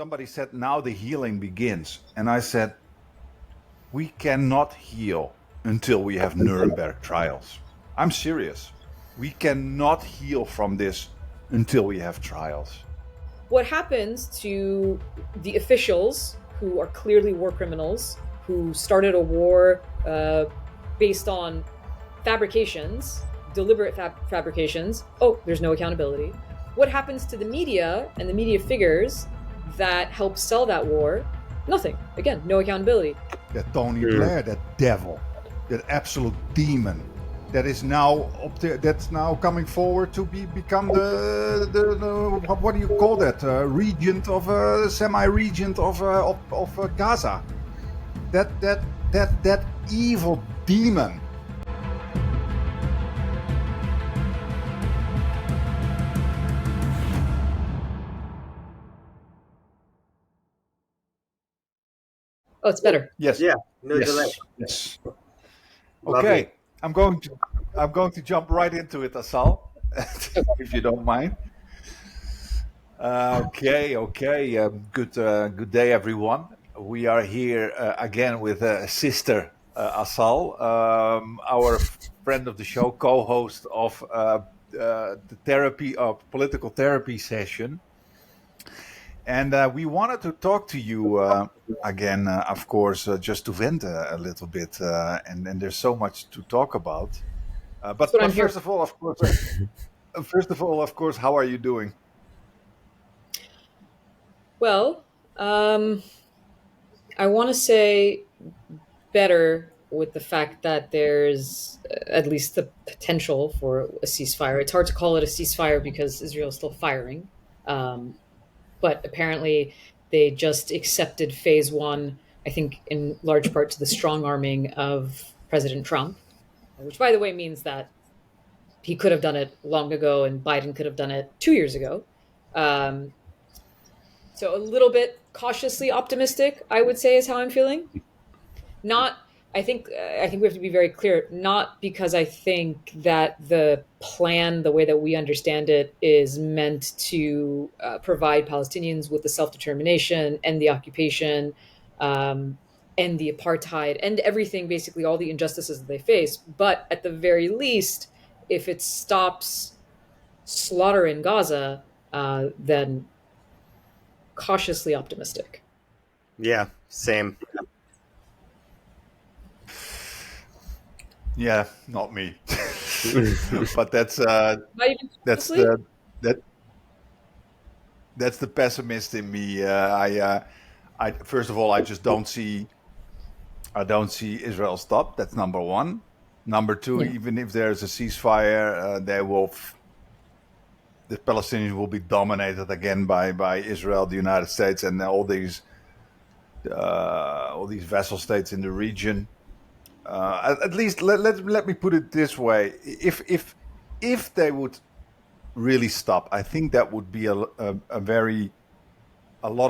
somebody said, now the healing begins. And I said, we cannot heal until we have Nuremberg trials. I'm serious. We cannot heal from this until we have trials. What happens to the officials who are clearly war criminals, who started a war based on fabrications, deliberate fabrications? Oh, there's no accountability. What happens to the media and the media figures that help sell that war? Nothing. Again, no accountability. That Tony Blair, that devil, that absolute demon, that is now that's now coming forward to become the what do you call that, regent of semi-regent of Gaza. That evil demon. Oh, it's better. Yes. Yeah. No delay. Yes. Lovely. Okay. I'm going to jump right into it, Assal, if you don't mind. Okay. Good day, everyone. We are here again with Sister Assal, our friend of the show, co-host of the political therapy session. And we wanted to talk to you again, of course, just to vent a little bit. And there's so much to talk about. But first of all, of course, how are you doing? Well, I want to say better, with the fact that there's at least the potential for a ceasefire. It's hard to call it a ceasefire because Israel is still firing. But apparently they just accepted phase one, I think in large part to the strong arming of President Trump, which, by the way, means that he could have done it long ago and Biden could have done it 2 years ago. So a little bit cautiously optimistic, I would say, is how I'm feeling. I think we have to be very clear, not because I think that the plan, the way that we understand it, is meant to provide Palestinians with the self-determination and the occupation and the apartheid and everything, basically all the injustices that they face. But at the very least, if it stops slaughter in Gaza, then cautiously optimistic. Yeah, same. Yeah, not me. But that's the pessimist in me. I first of all, I just don't see Israel stop. That's number one. Number two, even if there's a ceasefire, the Palestinians will be dominated again by Israel, the United States, and all these vassal states in the region. At least let me put it this way: if they would really stop, I think that would be a lot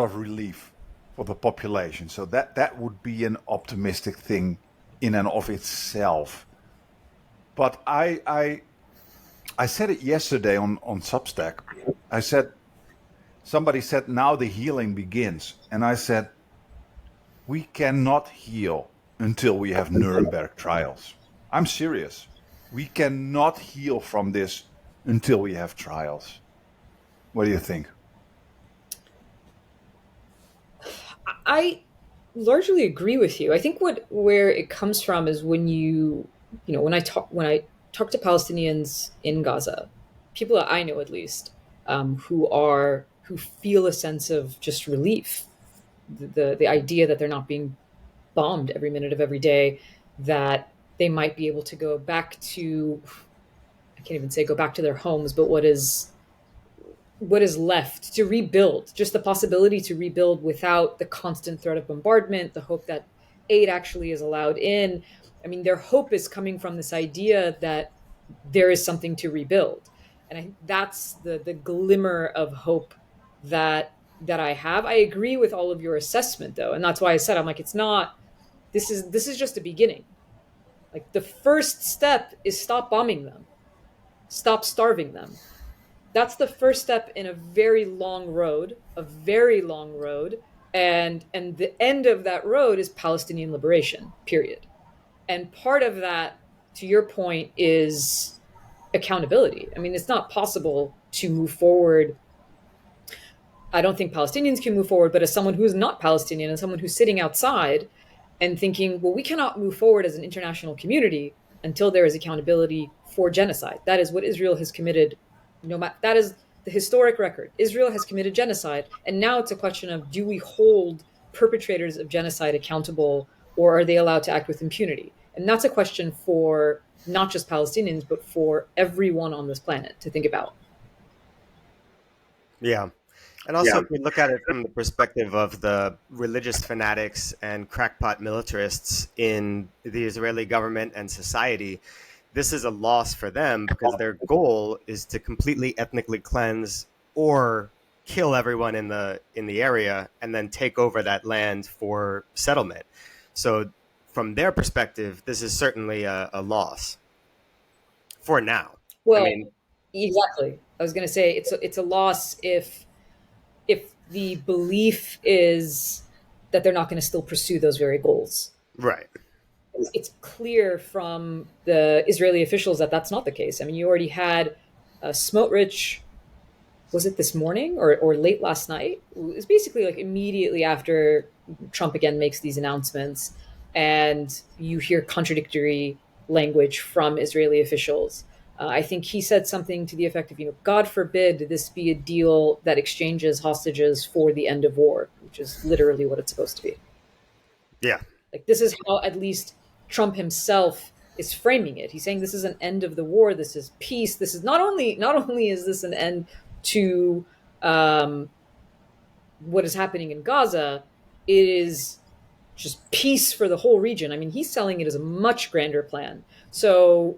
of relief for the population. So that would be an optimistic thing in and of itself. But I said it yesterday on Substack. I said, somebody said, now the healing begins, and I said, we cannot heal until we have Nuremberg trials. I'm serious. We cannot heal from this until we have trials. What do you think? I largely agree with you. I think where it comes from is when when I talk to Palestinians in Gaza, people that I know at least, who feel a sense of just relief, the idea that they're not being bombed every minute of every day, that they might be able to go back to, I can't even say go back to their homes, but what is left to rebuild, just the possibility to rebuild without the constant threat of bombardment, the hope that aid actually is allowed in. I mean, their hope is coming from this idea that there is something to rebuild. And I think that's the glimmer of hope that I have. I agree with all of your assessment, though. And that's why I said, I'm like, it's not, this is just a beginning. Like, the first step is stop bombing them, stop starving them. That's the first step in a very long road, a very long road, and the end of that road is Palestinian liberation. Period. And part of that, to your point, is accountability. I mean, it's not possible to move forward. I don't think Palestinians can move forward, but as someone who's not Palestinian and someone who's sitting outside and thinking, well, we cannot move forward as an international community until there is accountability for genocide. That is what Israel has committed. No matter that is the historic record. Israel has committed genocide, and now it's a question of, do we hold perpetrators of genocide accountable, or are they allowed to act with impunity? And that's a question for not just Palestinians, but for everyone on this planet to think about. Yeah. And also, if we look at it from the perspective of the religious fanatics and crackpot militarists in the Israeli government and society, this is a loss for them because their goal is to completely ethnically cleanse or kill everyone in the area and then take over that land for settlement. So from their perspective, this is certainly a loss for now. I Well, mean, exactly. I was going to say it's a loss if the belief is that they're not going to still pursue those very goals. right. It's clear from the Israeli officials that that's not the case. I mean, you already had Smotrich, was it this morning or late last night? It's basically like immediately after Trump again makes these announcements, and you hear contradictory language from Israeli officials. I think he said something to the effect of, God forbid this be a deal that exchanges hostages for the end of war, which is literally what it's supposed to be. Yeah. Like, this is how at least Trump himself is framing it. He's saying this is an end of the war. This is peace. This is not only is this an end to what is happening in Gaza, it is just peace for the whole region. I mean, he's selling it as a much grander plan. So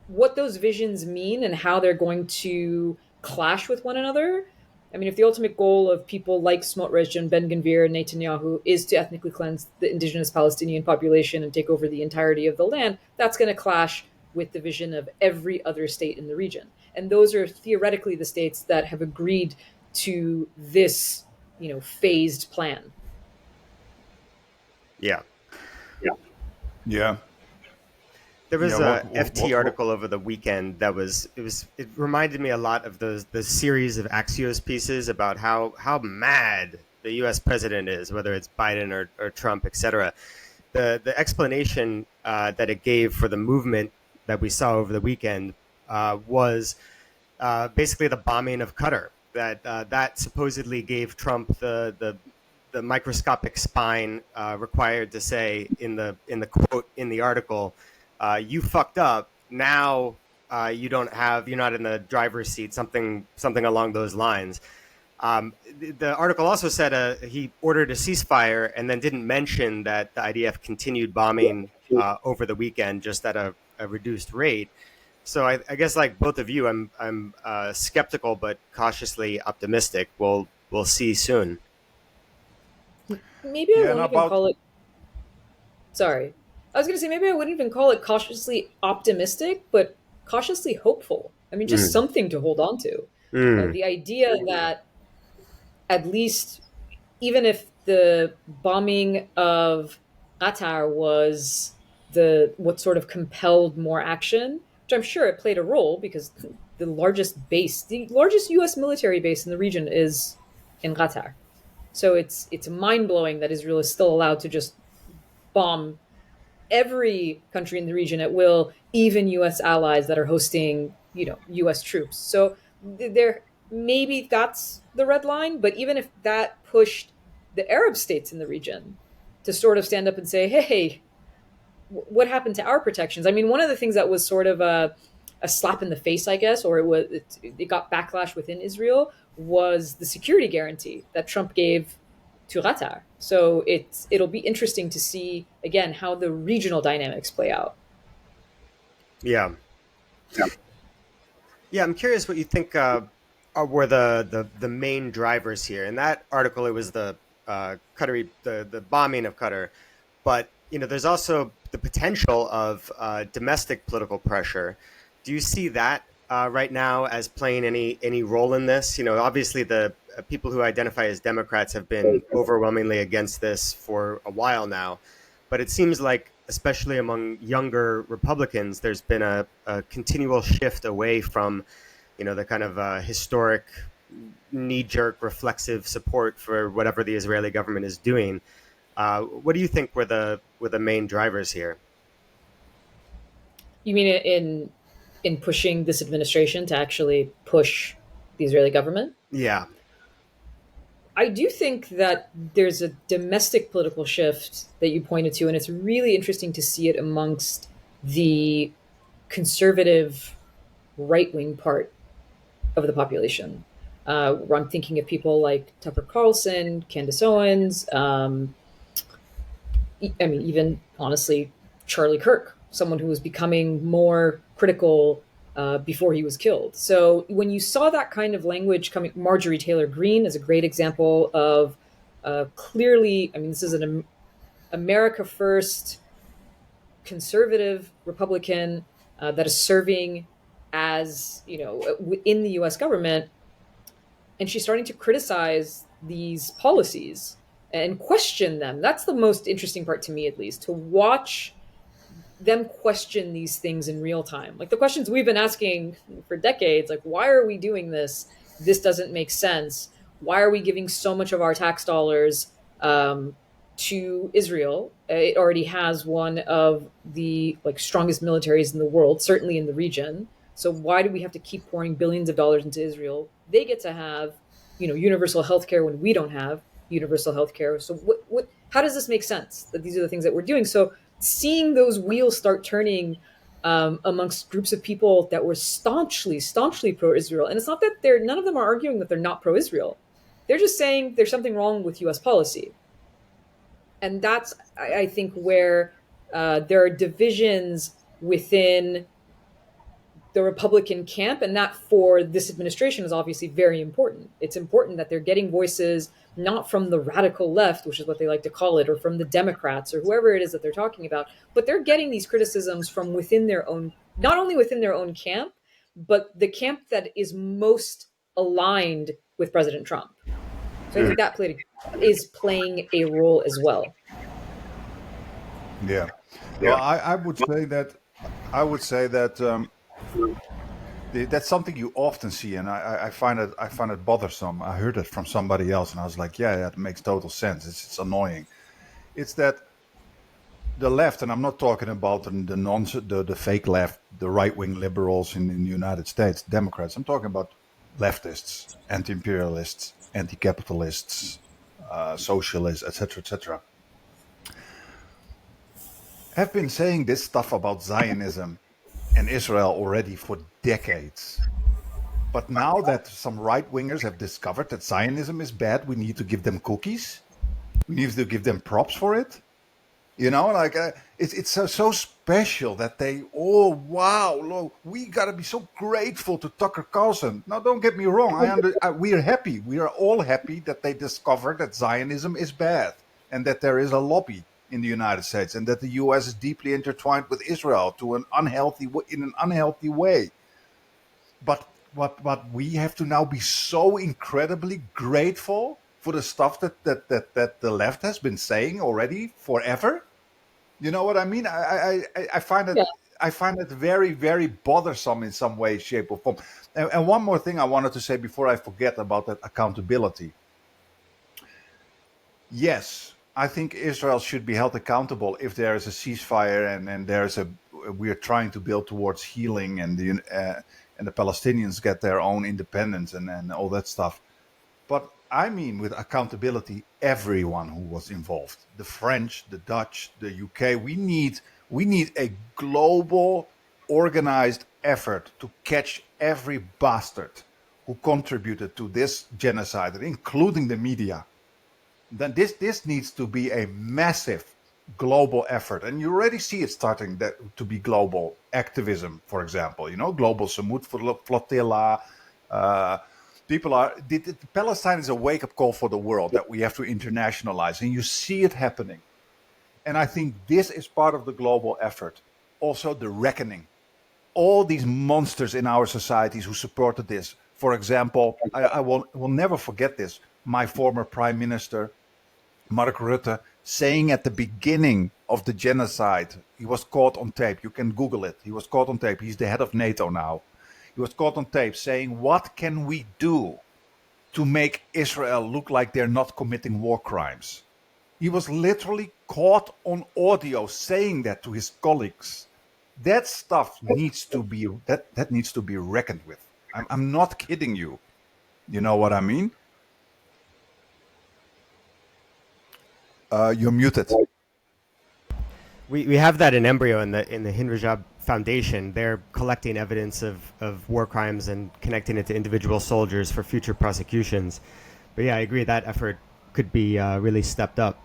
what those visions mean and how they're going to clash with one another. I mean, if the ultimate goal of people like Smotrich and Ben Gvir and Netanyahu is to ethnically cleanse the indigenous Palestinian population and take over the entirety of the land, that's going to clash with the vision of every other state in the region. And those are theoretically the states that have agreed to this, phased plan. Yeah. Yeah. There was Yeah, a FT article over the weekend that it reminded me a lot of the series of Axios pieces about how mad the U.S. president is, whether it's Biden or Trump, etc. The explanation that it gave for the movement that we saw over the weekend was basically the bombing of Qatar. That supposedly gave Trump the microscopic spine required to say in the quote in the article, you fucked up. Now you're not in the driver's seat. Something along those lines. The article also said he ordered a ceasefire and then didn't mention that the IDF continued bombing over the weekend, just at a reduced rate. So I guess, like both of you, I'm skeptical but cautiously optimistic. We'll see soon. Maybe I won't even call it. Sorry. I was going to say, maybe I wouldn't even call it cautiously optimistic, but cautiously hopeful. I mean, just something to hold on to. The idea that at least, even if the bombing of Qatar was what sort of compelled more action, which I'm sure it played a role because the largest U.S. military base in the region is in Qatar. So it's mind-blowing that Israel is still allowed to just bomb every country in the region at will, even U.S. allies that are hosting, U.S. troops. So there, maybe that's the red line. But even if that pushed the Arab states in the region to sort of stand up and say, hey, what happened to our protections? I mean, one of the things that was sort of a slap in the face, I guess, or it got backlash within Israel, was the security guarantee that Trump gave to Qatar. So it'll be interesting to see, again, how the regional dynamics play out. Yeah. I'm curious what you think were the main drivers here. In that article, it was the Qatari, the bombing of Qatar, but there's also the potential of domestic political pressure. Do you see that right now as playing any role in this? Obviously the people who identify as Democrats have been overwhelmingly against this for a while now, but it seems like, especially among younger Republicans, there's been a continual shift away from, the kind of historic knee-jerk reflexive support for whatever the Israeli government is doing. What do you think were the main drivers here? You mean in pushing this administration to actually push the Israeli government? Yeah. I do think that there's a domestic political shift that you pointed to, and it's really interesting to see it amongst the conservative right wing part of the population. I'm thinking of people like Tucker Carlson, Candace Owens, I mean, even honestly, Charlie Kirk, someone who was becoming more critical before he was killed. So when you saw that kind of language coming, Marjorie Taylor Greene is a great example of clearly, I mean, this is an America First conservative Republican that is serving as, in the US government. And she's starting to criticize these policies and question them. That's the most interesting part to me, at least, to watch them question these things in real time. Like the questions we've been asking for decades, like, why are we doing this? This doesn't make sense. Why are we giving so much of our tax dollars to Israel? It already has one of the strongest militaries in the world, certainly in the region. So why do we have to keep pouring billions of dollars into Israel? They get to have, universal health care when we don't have universal health care. So how does this make sense that these are the things that we're doing? So seeing those wheels start turning amongst groups of people that were staunchly pro-Israel. And it's not that none of them are arguing that they're not pro-Israel. They're just saying there's something wrong with US policy. And that's, I think, where there are divisions within the Republican camp, and that for this administration is obviously very important. It's important that they're getting voices not from the radical left, which is what they like to call it, or from the Democrats or whoever it is that they're talking about, but they're getting these criticisms from within their own, not only within their own camp, but the camp that is most aligned with President Trump. So I think that is playing a role as well. Yeah. Well, I would say that that's something you often see, and I find it bothersome. I heard it from somebody else, and I was like, yeah, that makes total sense. It's annoying. It's that the left, and I'm not talking about the fake left, the right-wing liberals in the United States, Democrats. I'm talking about leftists, anti-imperialists, anti-capitalists, socialists, etc., have been saying this stuff about Zionism and Israel already for decades. But now that some right-wingers have discovered that Zionism is bad, we need to give them cookies. We need to give them props for it. It's so special that they, oh, wow, look, we got to be so grateful to Tucker Carlson. Now, don't get me wrong. We are happy. We are all happy that they discovered that Zionism is bad and that there is a lobby in the United States and that the U.S. is deeply intertwined with Israel in an unhealthy way. But we have to now be so incredibly grateful for the stuff that the left has been saying already forever. You know what I mean? I find it I find it very, very bothersome in some way, shape, or form. And one more thing I wanted to say before I forget about that accountability. Yes, I think Israel should be held accountable if there is a ceasefire and we are trying to build towards healing and the Palestinians get their own independence and all that stuff. But I mean with accountability, everyone who was involved, the French, the Dutch, the UK, we need a global organized effort to catch every bastard who contributed to this genocide, including the media. Then this needs to be a massive global effort, and you already see it starting to be global activism. For example, global Samud flotilla. Palestine is a wake-up call for the world that we have to internationalize, and you see it happening. And I think this is part of the global effort. Also, the reckoning. all these monsters in our societies who supported this. For example, I will never forget this. My former prime minister, Mark Rutte, saying at the beginning of the genocide, he was caught on tape. You can Google it. He was caught on tape. He's the head of NATO now. He was caught on tape saying, what can we do to make Israel look like they're not committing war crimes? He was literally caught on audio saying that to his colleagues. That stuff needs to be that needs to be reckoned with. I'm not kidding you. You know what I mean? You're muted. We have that in embryo in the Hind Rajab Foundation. They're collecting evidence of war crimes and connecting it to individual soldiers for future prosecutions. But yeah, I agree that effort could be really stepped up.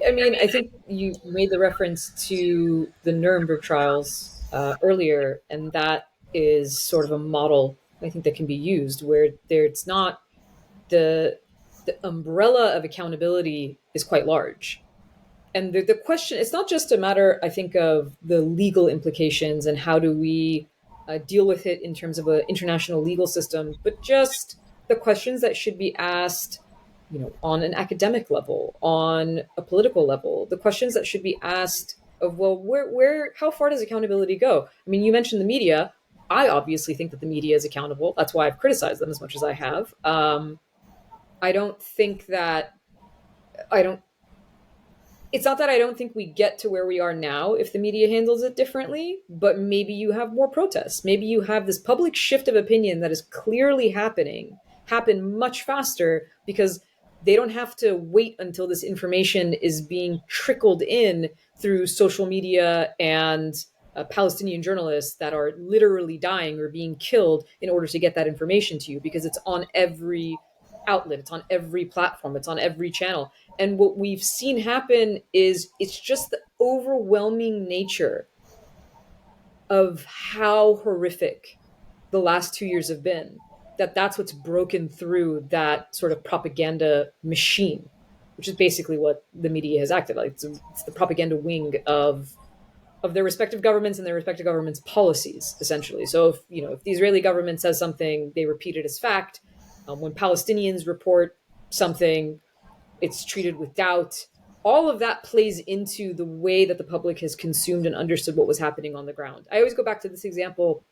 I mean, I think you made the reference to the Nuremberg trials earlier, and that is sort of a model I think that can be used where it's not the umbrella of accountability is quite large. And the question, it's not just a matter, I think, of the legal implications and how do we deal with it in terms of an international legal system, but just the questions that should be asked, on an academic level, on a political level, the questions that should be asked of, well, how far does accountability go? I mean, you mentioned the media. I obviously think that the media is accountable. That's why I've criticized them as much as I have. I don't think that I don't it's not that I don't think we get to where we are now if the media handles it differently, but maybe you have more protests. Maybe you have this public shift of opinion that is clearly happen much faster because they don't have to wait until this information is being trickled in through social media and Palestinian journalists that are literally dying or being killed in order to get that information to you, because it's on every outlet, it's on every platform, it's on every channel. And what we've seen happen is it's just the overwhelming nature of how horrific the last 2 years have been, that's what's broken through that sort of propaganda machine, which is basically what the media has acted like. It's the propaganda wing of their respective governments and their respective governments' policies, essentially. So if the Israeli government says something, they repeat it as fact. When Palestinians report something, it's treated with doubt. All of that plays into the way that the public has consumed and understood what was happening on the ground. I always go back to this example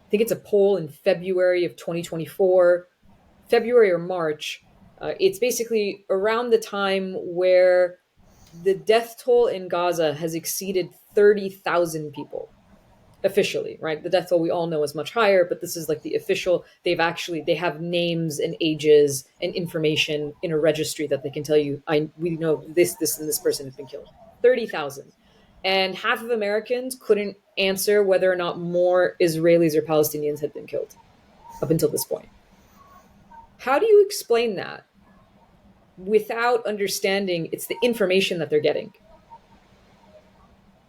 I think it's a poll in February of 2024, February or March. It's basically around the time where the death toll in Gaza has exceeded 30,000 people. Officially, right? The death toll we all know is much higher, but this is like the official. They have names and ages and information in a registry that they can tell you, we know this, and this person has been killed. 30,000. And half of Americans couldn't answer whether or not more Israelis or Palestinians had been killed up until this point. How do you explain that without understanding it's the information that they're getting?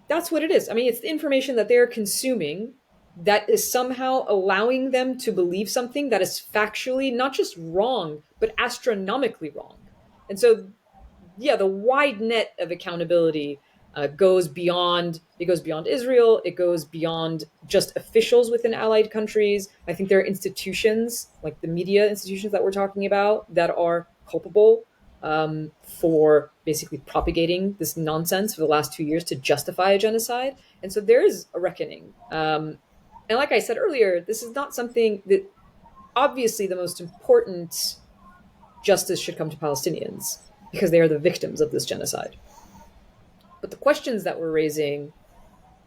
That's what it is. I mean, it's the information that they're consuming that is somehow allowing them to believe something that is factually not just wrong, but astronomically wrong. And so, yeah, the wide net of accountability goes beyond Israel. It goes beyond just officials within allied countries. I think there are institutions, like the media institutions that we're talking about, that are culpable for basically propagating this nonsense for the last 2 years to justify a genocide. And so there is a reckoning. And like I said earlier, this is not something that, obviously the most important justice should come to Palestinians because they are the victims of this genocide. But the questions that we're raising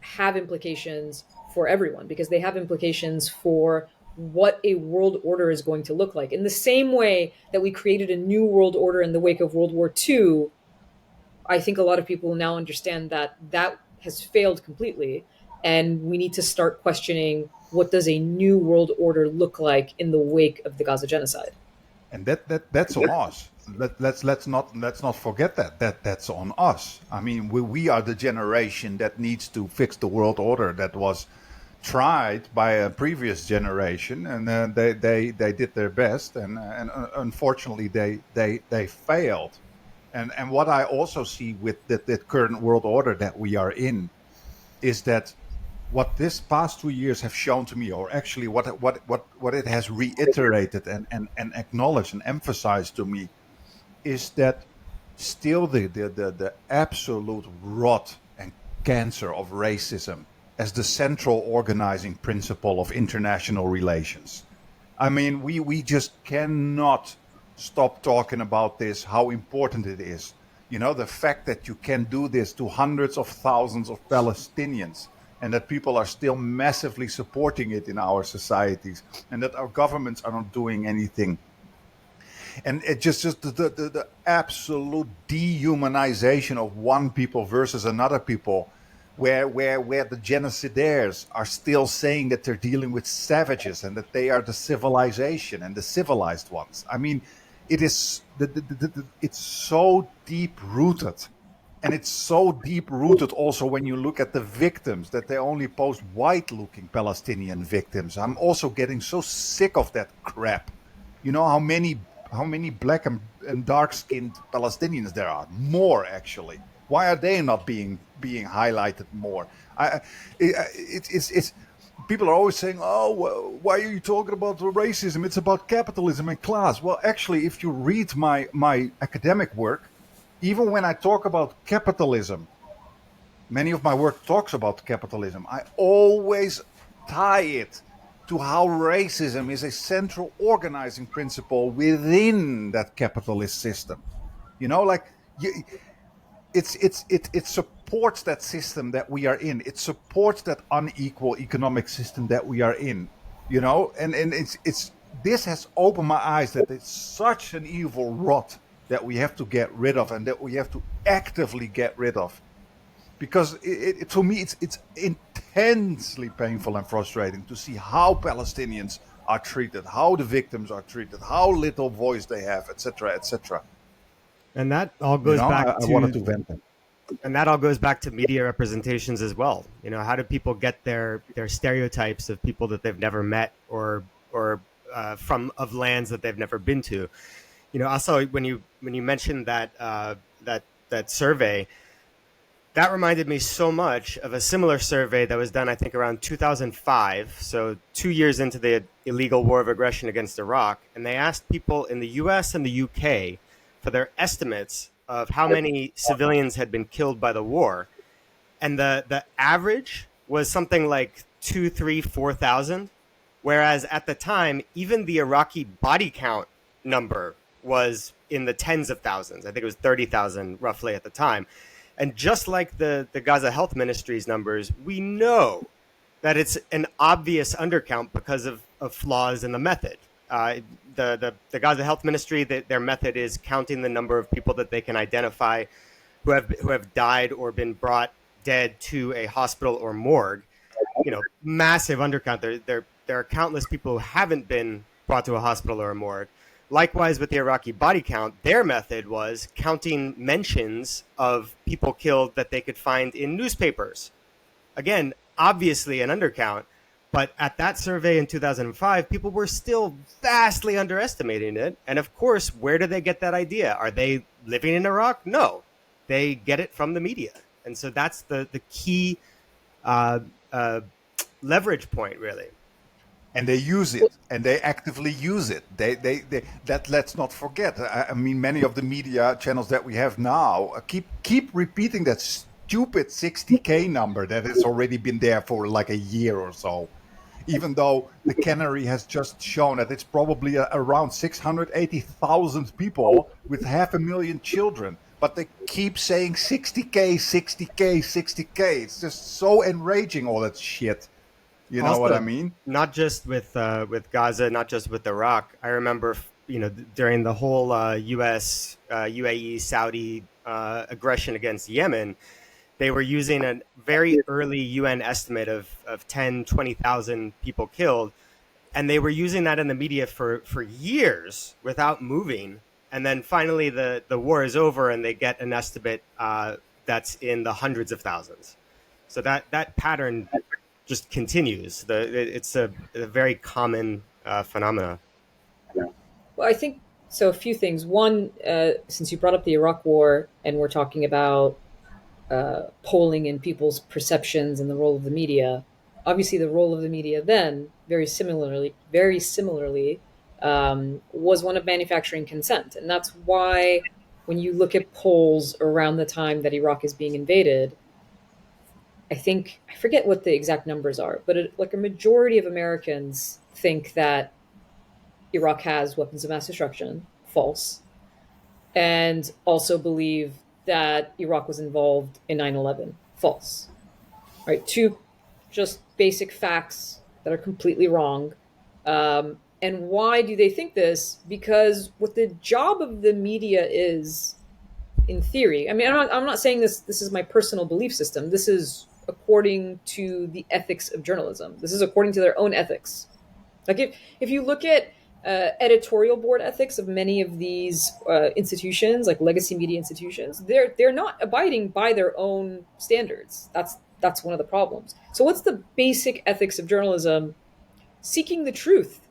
have implications for everyone, because they have implications for what a world order is going to look like. In the same way that we created a new world order in the wake of World War II, I think a lot of people now understand that has failed completely, and we need to start questioning, what does a new world order look like in the wake of the Gaza genocide? And that's on us. Let's not forget that's on us. I mean, we are the generation that needs to fix the world order that was tried by a previous generation, and they did their best, and unfortunately they failed. And what I also see with the current world order that we are in is that what this past 2 years have shown to me, or actually what it has reiterated and acknowledged and emphasized to me, is that still the absolute rot and cancer of racism as the central organizing principle of international relations. I mean, we just cannot stop talking about this, how important it is. You know, the fact that you can do this to hundreds of thousands of Palestinians, and that people are still massively supporting it in our societies, and that our governments are not doing anything. And it just the absolute dehumanization of one people versus another people, where the genocidaires are still saying that they're dealing with savages and that they are the civilization and the civilized ones. I mean, it is it's so deep rooted. And it's so deep rooted also when you look at the victims, that they only post white looking Palestinian victims. I'm also getting so sick of that crap. You know how many black and dark skinned Palestinians there are? More, actually. Why are they not being highlighted more? It's people are always saying, "Oh, well, why are you talking about racism? It's about capitalism and class." Well, actually, if you read my academic work, even when I talk about capitalism, many of my work talks about capitalism. I always tie it to how racism is a central organizing principle within that capitalist system. You know, like you, it supports that system that we are in. It supports that unequal economic system that we are in. You know, and it's this has opened my eyes that it's such an evil rot that we have to get rid of, and that we have to actively get rid of, because to me it's intensely painful and frustrating to see how Palestinians are treated, how the victims are treated, how little voice they have, etc., etc. And that all You goes know, back I wanted to to vent them. and that all goes back to media representations as well. You know, how do people get their stereotypes of people that they've never met, or from of lands that they've never been to? You know, also when you mentioned that survey, that reminded me so much of a similar survey that was done, I think, around 2005. So 2 years into the illegal war of aggression against Iraq, and they asked people in the U.S. and the U.K. for their estimates of how many civilians had been killed by the war, and the average was something like 2, 3, 4,000, whereas at the time, even the Iraqi body count number was in the tens of thousands. I think it was 30,000 roughly at the time. And just like the Gaza Health Ministry's numbers, we know that it's an obvious undercount because of flaws in the method. The Gaza Health Ministry, their method is counting the number of people that they can identify who have died or been brought dead to a hospital or morgue. You know, massive undercount. There are countless people who haven't been brought to a hospital or a morgue. Likewise, with the Iraqi body count, their method was counting mentions of people killed that they could find in newspapers. Again, obviously an undercount, but at that survey in 2005, people were still vastly underestimating it. And of course, where do they get that idea? Are they living in Iraq? No, they get it from the media. And so that's the key uh, uh, leverage point, really. And they use it, and they actively use it. They that let's not forget. I mean, many of the media channels that we have now keep repeating that stupid 60K number that has already been there for like a year or so, even though the Canary has just shown that it's probably around 680,000 people with 500,000 children. But they keep saying 60K, 60K, 60K. It's just so enraging, all that shit. You know Also, what I mean? not just with Gaza, not just with Iraq. I remember, during the whole U.S., UAE, Saudi aggression against Yemen, they were using a very early UN estimate of 10, 20,000 people killed, and they were using that in the media for years without moving. And then finally, the war is over, and they get an estimate that's in the hundreds of thousands. So that pattern just continues. It's a very common phenomena. Well, I think so. A few things. One, since you brought up the Iraq War, and we're talking about polling and people's perceptions and the role of the media. Obviously, the role of the media then, very similarly, was one of manufacturing consent, and that's why when you look at polls around the time that Iraq is being invaded, I forget what the exact numbers are, but like a majority of Americans think that Iraq has weapons of mass destruction, false, and also believe that Iraq was involved in 9/11, false. Right? Two just basic facts that are completely wrong. And why do they think this? Because what the job of the media is, in theory, I mean, I'm not saying this is my personal belief system. This is according to the ethics of journalism. This is according to their own ethics. Like if you look at editorial board ethics of many of these institutions, like legacy media institutions, they're not abiding by their own standards. That's one of the problems. So what's the basic ethics of journalism? Seeking the truth,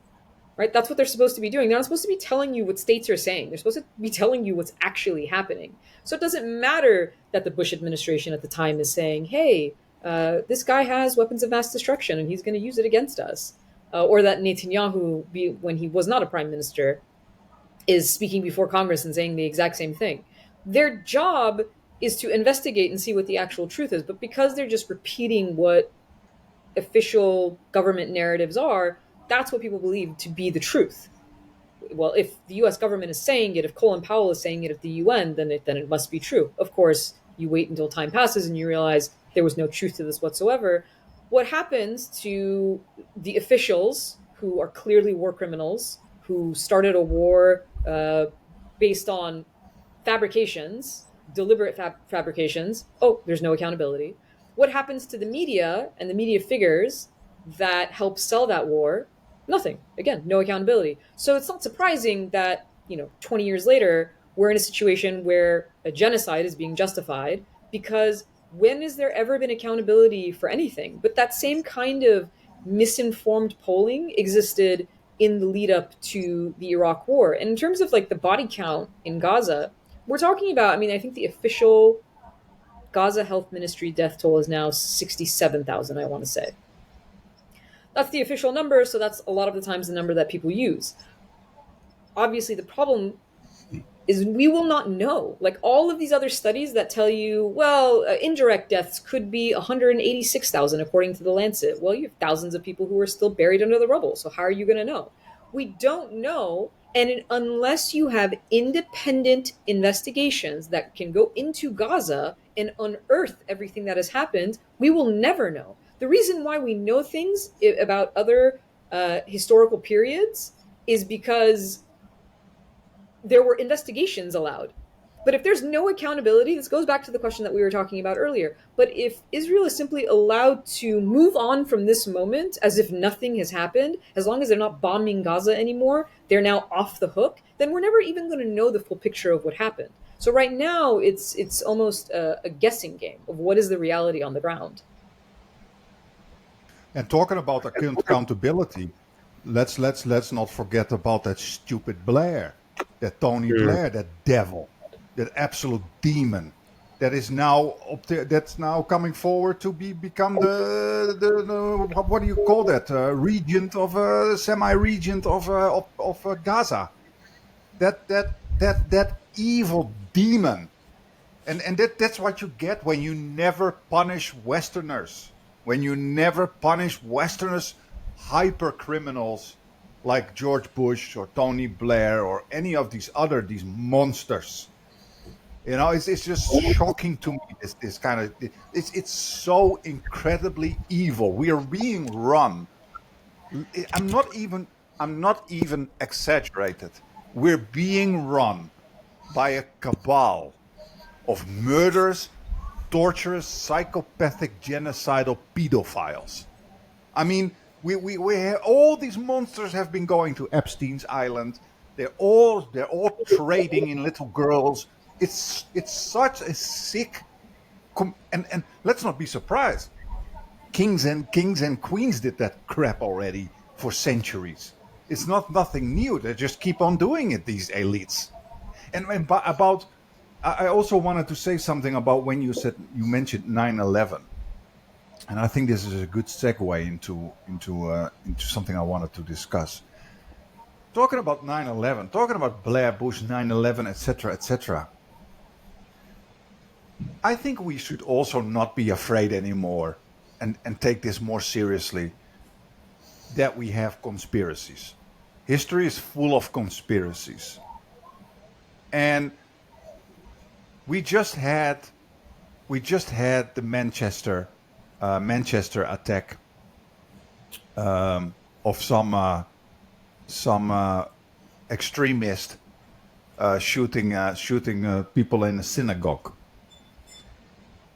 right? That's what they're supposed to be doing. They're not supposed to be telling you what states are saying. They're supposed to be telling you what's actually happening. So it doesn't matter that the Bush administration at the time is saying, hey, this guy has weapons of mass destruction and he's going to use it against us. Or that Netanyahu, when he was not a prime minister, is speaking before Congress and saying the exact same thing. Their job is to investigate and see what the actual truth is. But because they're just repeating what official government narratives are, that's what people believe to be the truth. Well, if the U.S. government is saying it, if Colin Powell is saying it at the UN, then it must be true. Of course, you wait until time passes and you realize there was no truth to this whatsoever. What happens to the officials who are clearly war criminals, who started a war based on fabrications, deliberate fabrications? Oh, there's no accountability. What happens to the media and the media figures that help sell that war? Nothing. Again, no accountability. So it's not surprising that, 20 years later, we're in a situation where a genocide is being justified, because when has there ever been accountability for anything? But that same kind of misinformed polling existed in the lead up to the Iraq war. And in terms of like the body count in Gaza, we're talking about, I think the official Gaza Health Ministry death toll is now 67,000, I want to say. That's the official number, so that's a lot of the times the number that people use. Obviously, the problem is we will not know. Like all of these other studies that tell you, well, indirect deaths could be 186,000 according to the Lancet. Well, you have thousands of people who are still buried under the rubble, so how are you going to know? We don't know, and unless you have independent investigations that can go into Gaza and unearth everything that has happened, we will never know. The reason why we know things about other historical periods is because there were investigations allowed. But if there's no accountability, this goes back to the question that we were talking about earlier. But if Israel is simply allowed to move on from this moment as if nothing has happened, as long as they're not bombing Gaza anymore, they're now off the hook, then we're never even going to know the full picture of what happened. So right now, it's almost a guessing game of what is the reality on the ground. And talking about accountability, let's not forget about that stupid Blair, that Tony Blair, that devil, that absolute demon, that is now that's now coming forward to become the what do you call that, regent of semi-regent of Gaza, that evil demon, and that's what you get when you never punish Westerners. When you never punish Westerners, hyper criminals like George Bush or Tony Blair or any of these monsters, it's just shocking to me. This kind of it's so incredibly evil. We are being run. I'm not even exaggerated. We're being run by a cabal of murderers, torturous, psychopathic, genocidal pedophiles. We have, all these monsters have been going to Epstein's Island. They're all trading in little girls. It's such a sick, and let's not be surprised. Kings and queens did that crap already for centuries. It's nothing new. They just keep on doing it. These elites, and about I also wanted to say something about when you mentioned 9/11, and I think this is a good segue into something I wanted to discuss. Talking about 9/11, talking about Blair Bush, 9/11, etc., etc. I think we should also not be afraid anymore, and take this more seriously, that we have conspiracies. History is full of conspiracies, and we just had the Manchester attack, of some extremist shooting people in a synagogue.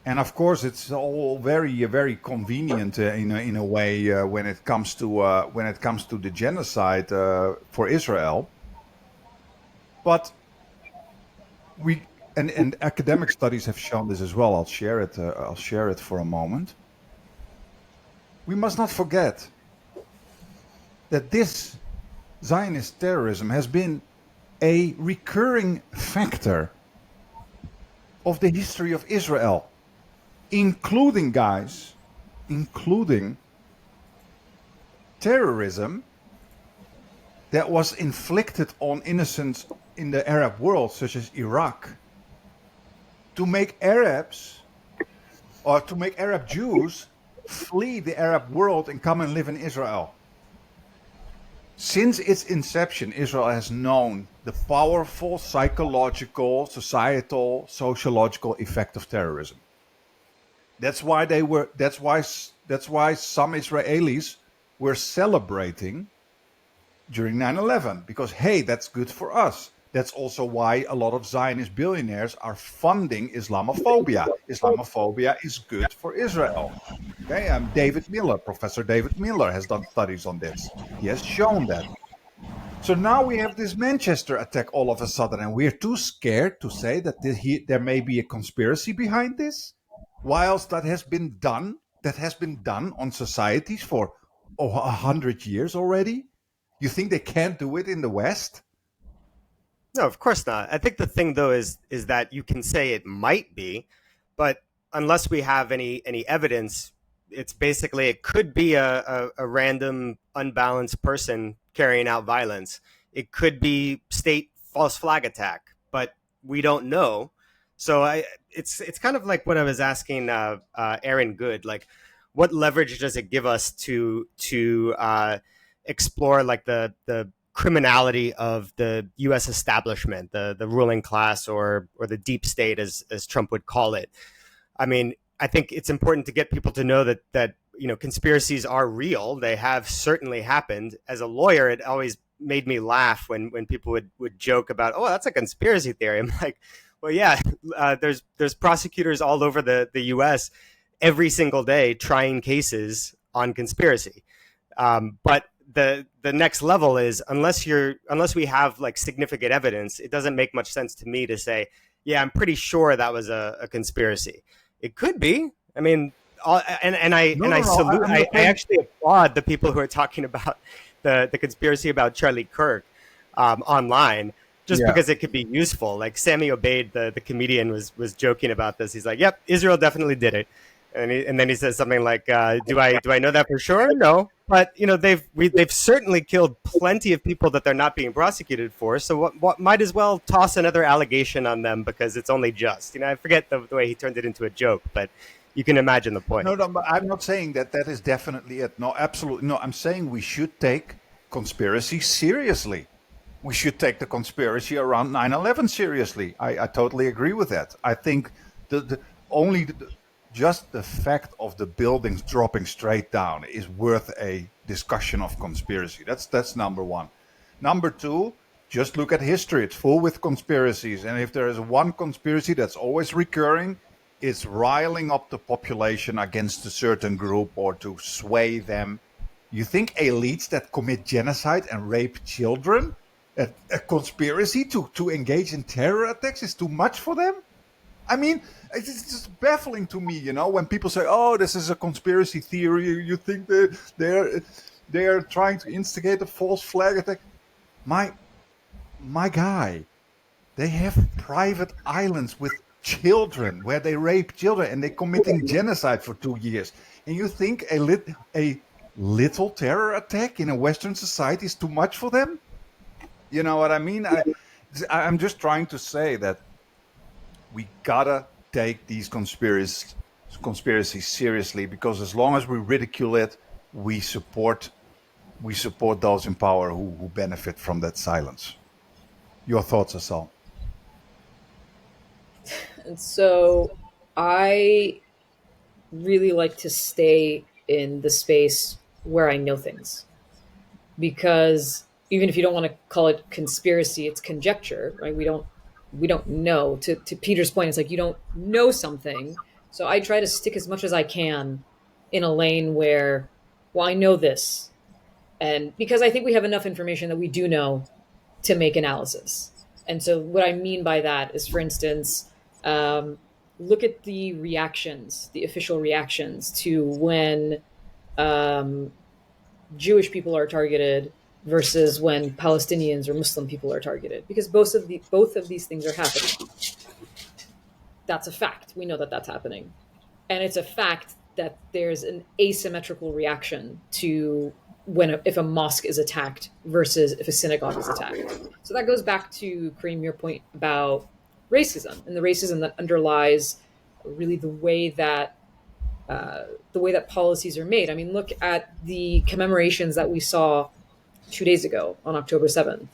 And of course, it's all very convenient, in a way, when it comes to the genocide for Israel. But we and academic studies have shown this as well. I'll share it. I'll share it for a moment. We must not forget that this Zionist terrorism has been a recurring factor of the history of Israel, including terrorism that was inflicted on innocents in the Arab world, such as Iraq, to make Arab Jews flee the Arab world and come and live in Israel. Since its inception, Israel has known the powerful psychological, societal, sociological effect of terrorism. That's why some Israelis were celebrating during 9/11, because hey, that's good for us. That's also why a lot of Zionist billionaires are funding Islamophobia. Islamophobia is good for Israel. Okay, Professor David Miller has done studies on this. He has shown that. So now we have this Manchester attack all of a sudden, and we're too scared to say that there may be a conspiracy behind this, whilst that has been done on societies for 100 years already. You think they can't do it in the West? No, of course not. I think the thing though is that you can say it might be, but unless we have any evidence, it's basically it could be a random unbalanced person carrying out violence. It could be state false flag attack, but we don't know. So it's kind of like what I was asking Aaron Good, like what leverage does it give us to explore like the criminality of the U.S. establishment, the ruling class, or the deep state, as Trump would call it. I mean, I think it's important to get people to know that conspiracies are real. They have certainly happened. As a lawyer, it always made me laugh when people would joke about, oh, that's a conspiracy theory. I'm like, well, yeah, there's prosecutors all over the U.S. every single day trying cases on conspiracy. But the next level is unless we have like significant evidence, it doesn't make much sense to me to say, yeah, I'm pretty sure that was a conspiracy. It could be. I mean, I actually applaud the people who are talking about the conspiracy about Charlie Kirk online, just because it could be useful. Like Sammy Obeid, the comedian, was joking about this. He's like, "Yep, Israel definitely did it," and then he says something like, "Do I know that for sure? No, but they've certainly killed plenty of people that they're not being prosecuted for. So what might as well toss another allegation on them because it's only just." I forget the way he turned it into a joke, but you can imagine the point. No, but I'm not saying that is definitely it. No, absolutely no. I'm saying we should take conspiracy seriously. We should take the conspiracy around 9/11 seriously. I totally agree with that. I think just the fact of the buildings dropping straight down is worth a discussion of conspiracy. That's number one. Number two, just look at history. It's full with conspiracies. And if there is one conspiracy that's always recurring, it's riling up the population against a certain group or to sway them. You think elites that commit genocide and rape children, a conspiracy to engage in terror attacks is too much for them? I mean, it's just baffling to me, when people say, "Oh, this is a conspiracy theory." You think that they're trying to instigate a false flag attack? My guy, They have private islands with children where they rape children and they're committing genocide for 2 years. And you think a little terror attack in a Western society is too much for them? You know what I mean? I'm just trying to say that we gotta take these conspiracies seriously, because as long as we ridicule it, we support those in power who benefit from that silence. Your thoughts, Assal? And so I really like to stay in the space where I know things, because even if you don't want to call it conspiracy, it's conjecture, right? We don't know. To Peter's point, it's like you don't know something. So I try to stick as much as I can in a lane where, well, I know this, and because I think we have enough information that we do know to make analysis. And so what I mean by that is, for instance, um, look at the reactions, the official reactions to when um, Jewish people are targeted versus when Palestinians or Muslim people are targeted, because both of these things are happening. That's a fact. We know that that's happening, and it's a fact that there's an asymmetrical reaction to if a mosque is attacked versus if a synagogue is attacked. So that goes back to, Kareem, your point about racism and the racism that underlies really the way that policies are made. I mean, look at the commemorations that we saw 2 days ago on October 7th.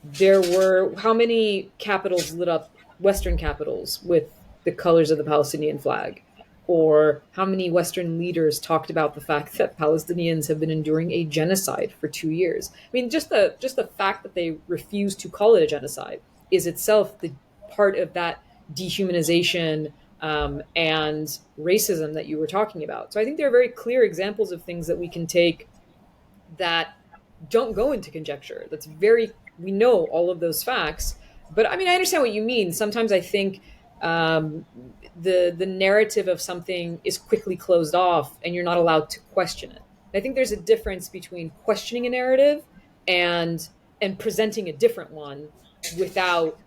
There were how many capitals lit up, Western capitals, with the colors of the Palestinian flag? Or how many Western leaders talked about the fact that Palestinians have been enduring a genocide for 2 years? I mean, just the fact that they refuse to call it a genocide is itself the part of that dehumanization and racism that you were talking about. So I think there are very clear examples of things that we can take that don't go into conjecture. We know all of those facts. But I mean, I understand what you mean. Sometimes I think the narrative of something is quickly closed off and you're not allowed to question it. I think there's a difference between questioning a narrative and presenting a different one without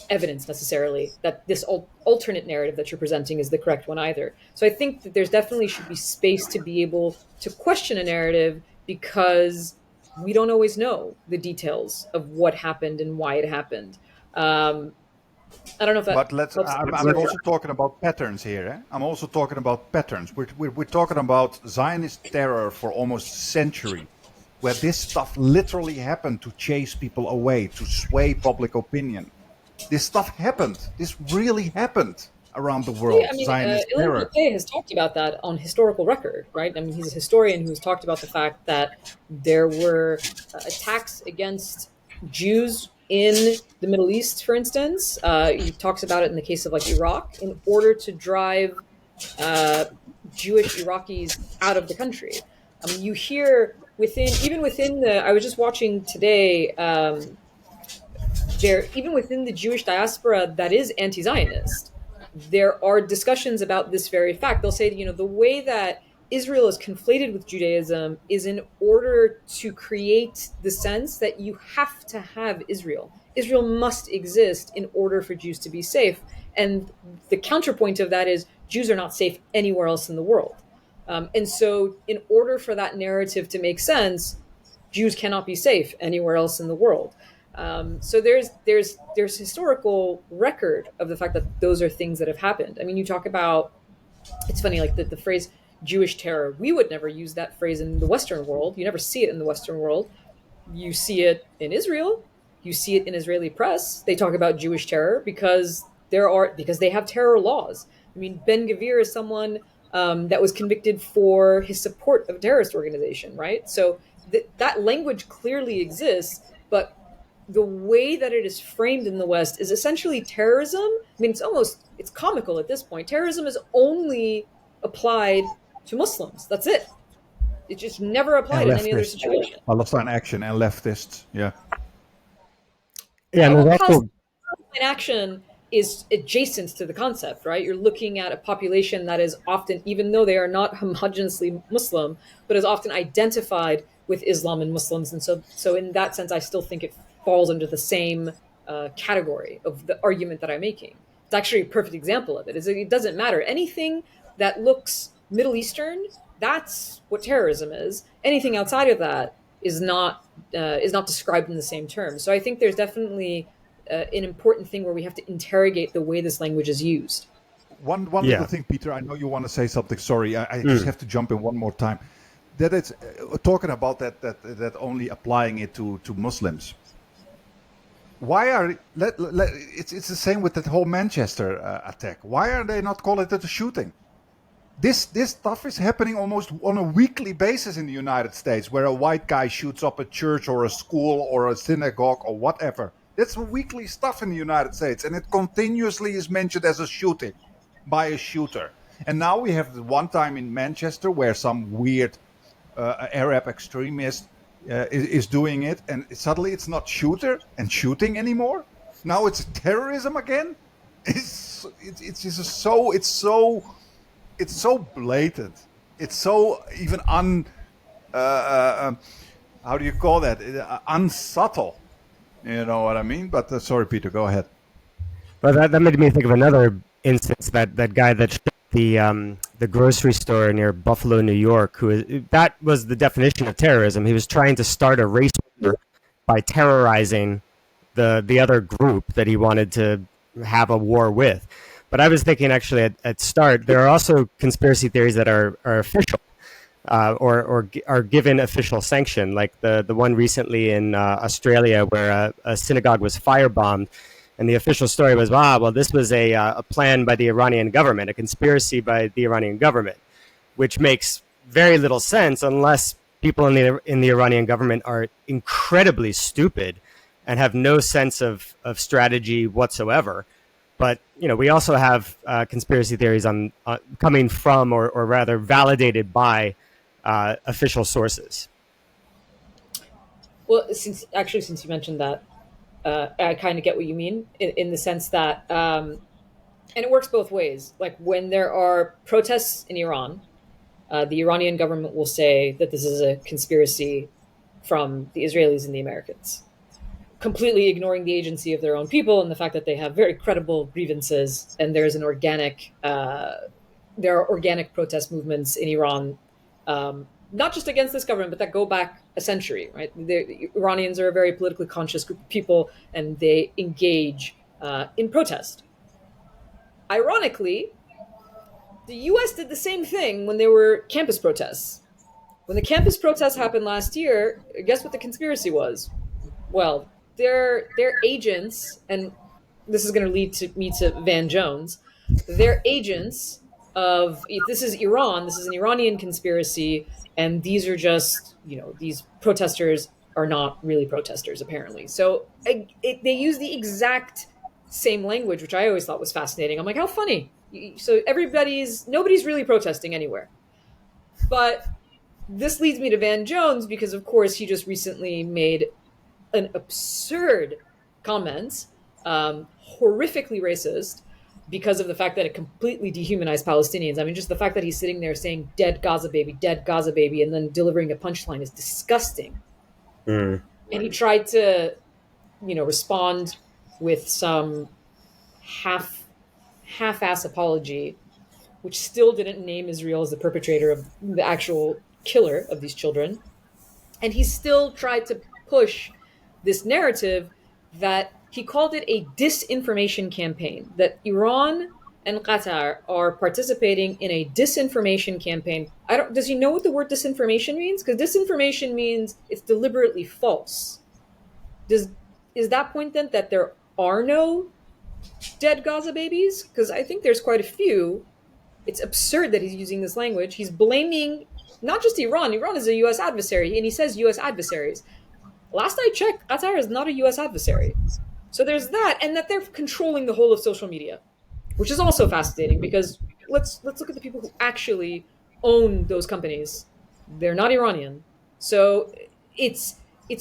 evidence necessarily that this alternate narrative that you're presenting is the correct one either. So I think that there's definitely should be space to be able to question a narrative, because we don't always know the details of what happened and why it happened. I don't know if that But helps. I'm also talking about patterns here. Eh? I'm also talking about patterns. We're talking about Zionist terror for almost a century, where this stuff literally happened to chase people away, to sway public opinion. This stuff happened. This really happened around the world. I mean, Zionist Ilan terror. Pappé has talked about that on historical record, right? I mean, he's a historian who's talked about the fact that there were attacks against Jews in the Middle East, for instance. He talks about it in the case of like Iraq, in order to drive Jewish Iraqis out of the country. You hear even within I was just watching today, even within the Jewish diaspora that is anti-Zionist, there are discussions about this very fact. They'll say, the way that Israel is conflated with Judaism is in order to create the sense that you have to have Israel. Israel must exist in order for Jews to be safe. And the counterpoint of that is Jews are not safe anywhere else in the world. And so in order for that narrative to make sense, Jews cannot be safe anywhere else in the world. So there's historical record of the fact that those are things that have happened. I mean, you talk about, it's funny, like the phrase Jewish terror. We would never use that phrase in the Western world. You never see it in the Western world. You see it in Israel. You see it in Israeli press. They talk about Jewish terror because they have terror laws. I mean, Ben Gvir is someone that was convicted for his support of a terrorist organization, right? So that language clearly exists, but the way that it is framed in the West is essentially terrorism. I mean, it's comical at this point. Terrorism is only applied to Muslims. That's it. It's just never applied in any other situation. Palestine action and leftists. Yeah. Yeah, and well, there's also Palestine action is adjacent to the concept, right? You're looking at a population that is often, even though they are not homogeneously Muslim, but is often identified with Islam and Muslims. And so in that sense, I still think falls under the same category of the argument that I'm making. It's actually a perfect example of it. Is it doesn't matter. Anything that looks Middle Eastern, that's what terrorism is. Anything outside of that is not described in the same terms. So I think there's definitely an important thing where we have to interrogate the way this language is used. One Yeah. little thing, Peter. I know you want to say something. Sorry, I just have to jump in one more time. That it's talking about that only applying it to Muslims. Why are it's the same with that whole Manchester attack? Why are they not calling it a shooting? This stuff is happening almost on a weekly basis in the United States, where a white guy shoots up a church or a school or a synagogue or whatever. That's weekly stuff in the United States, and it continuously is mentioned as a shooting by a shooter. And now we have the one time in Manchester where some weird Arab extremist is doing it, and suddenly it's not shooter and shooting anymore. Now it's terrorism again. It's just so blatant. It's so even how do you call that? Unsubtle. You know what I mean? But sorry, Peter, go ahead. Well, that made me think of another instance. That guy that shot the grocery store near Buffalo, New York, that was the definition of terrorism. He was trying to start a race war by terrorizing the other group that he wanted to have a war with. But I was thinking actually at start, there are also conspiracy theories that are official or are given official sanction, like the one recently in Australia where a synagogue was firebombed. And the official story was, well, this was a plan by the Iranian government, a conspiracy by the Iranian government, which makes very little sense unless people in the Iranian government are incredibly stupid and have no sense of strategy whatsoever. But we also have conspiracy theories on coming from, or rather, validated by official sources. Well, since you mentioned that, I kind of get what you mean in the sense that, and it works both ways. Like when there are protests in Iran, the Iranian government will say that this is a conspiracy from the Israelis and the Americans, completely ignoring the agency of their own people and the fact that they have very credible grievances, and there's an there are organic protest movements in Iran, not just against this government, but that go back a century, right? The Iranians are a very politically conscious group of people, and they engage in protest. Ironically, the US did the same thing when there were campus protests. When the campus protests happened last year, guess what the conspiracy was? Well, their agents, and this is going to lead me to Van Jones, they're agents of, if this is Iran, this is an Iranian conspiracy, and these are just, these protesters are not really protesters, apparently. So they use the exact same language, which I always thought was fascinating. I'm like, how funny. So nobody's really protesting anywhere. But this leads me to Van Jones, because of course he just recently made an absurd comment, horrifically racist, because of the fact that it completely dehumanized Palestinians. I mean, just the fact that he's sitting there saying dead Gaza baby, and then delivering a punchline is disgusting. And he tried to, respond with some half-ass apology, which still didn't name Israel as the perpetrator of the actual killer of these children. And he still tried to push this narrative that he called it a disinformation campaign, that Iran and Qatar are participating in a disinformation campaign. Does he know what the word disinformation means? Because disinformation means it's deliberately false. Is that point then that there are no dead Gaza babies? Because I think there's quite a few. It's absurd that he's using this language. He's blaming not just Iran. Iran is a U.S. adversary, and he says U.S. adversaries. Last I checked, Qatar is not a U.S. adversary. So there's that, and that they're controlling the whole of social media, which is also fascinating, because let's look at the people who actually own those companies. They're not Iranian. So it's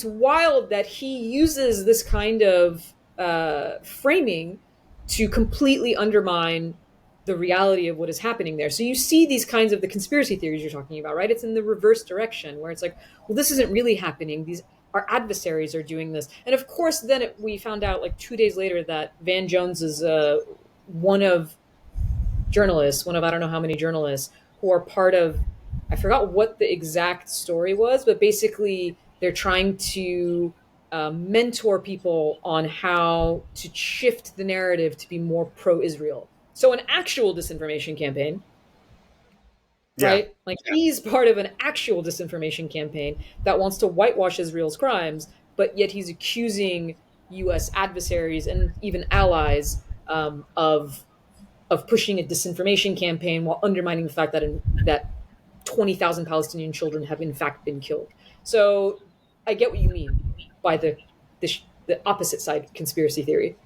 wild that he uses this kind of framing to completely undermine the reality of what is happening there. So you see these kinds of the conspiracy theories you're talking about, right? It's in the reverse direction, where it's like, well, this isn't really happening. our adversaries are doing this. And of course, then we found out like 2 days later that Van Jones is one of I don't know how many journalists who are part of, I forgot what the exact story was, but basically they're trying to mentor people on how to shift the narrative to be more pro-Israel. So an actual disinformation campaign, right? Like he's part of an actual disinformation campaign that wants to whitewash Israel's crimes, but yet he's accusing U.S. adversaries and even allies of pushing a disinformation campaign while undermining the fact that 20,000 Palestinian children have in fact been killed. So I get what you mean by the opposite side conspiracy theory.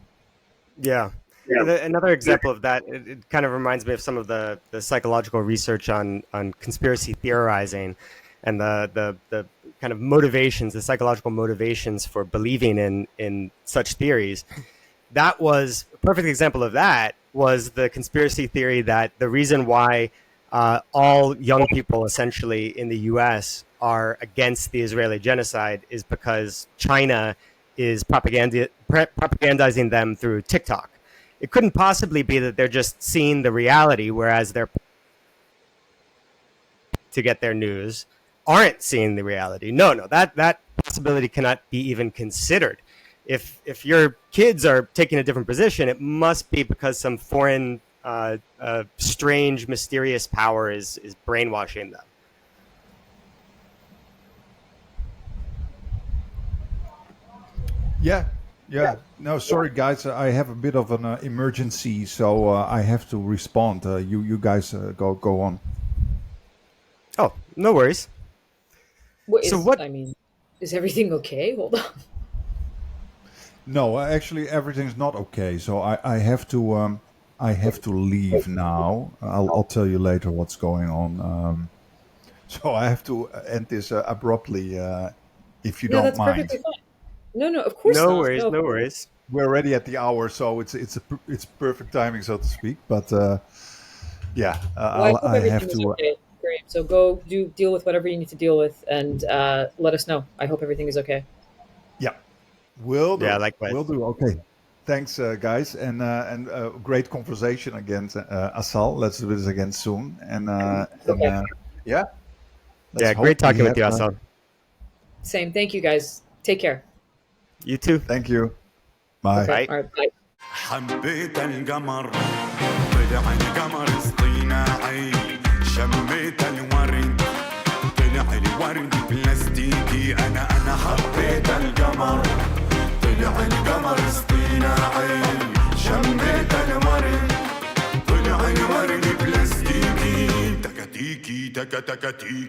Yeah. Another example of that, it kind of reminds me of some of the psychological research on conspiracy theorizing and the kind of motivations, the psychological motivations for believing in such theories. That was a perfect example of that was the conspiracy theory that the reason why all young people essentially in the U.S. are against the Israeli genocide is because China is propagandizing them through TikTok. It couldn't possibly be that they're just seeing the reality, whereas they're to get their news aren't seeing the reality. No, that possibility cannot be even considered. If your kids are taking a different position, it must be because some foreign, strange, mysterious power is brainwashing them. Yeah. No, sorry guys, I have a bit of an emergency, so I have to respond. You guys go on. Oh, no worries. Is everything okay? Hold on. No, actually everything's not okay. So I have to leave now. I'll tell you later what's going on. So I have to end this abruptly, if you don't That's mind. perfectly fine. No, of course no not. Worries, no worries. We're already at the hour, so it's perfect timing, so to speak. But yeah, I have to. Okay. Great. So go deal with whatever you need to deal with, and let us know. I hope everything is okay. Yeah, will do. Yeah, likewise. Will do. Okay. Thanks, guys, and great conversation again, Assal. Let's do this again soon. Yeah. Great talking with you, Assal. Same. Thank you, guys. Take care. You too. Thank you. Bye. Okay. All right. Bye. حبيت القمر طلع القمر اصطناعي شميت الورد طلع الورد بلاستيكي انا حبيت القمر طلع القمر اصطناعي شميت الورد طلع الورد بلاستيكي تكتيكي تكتيكي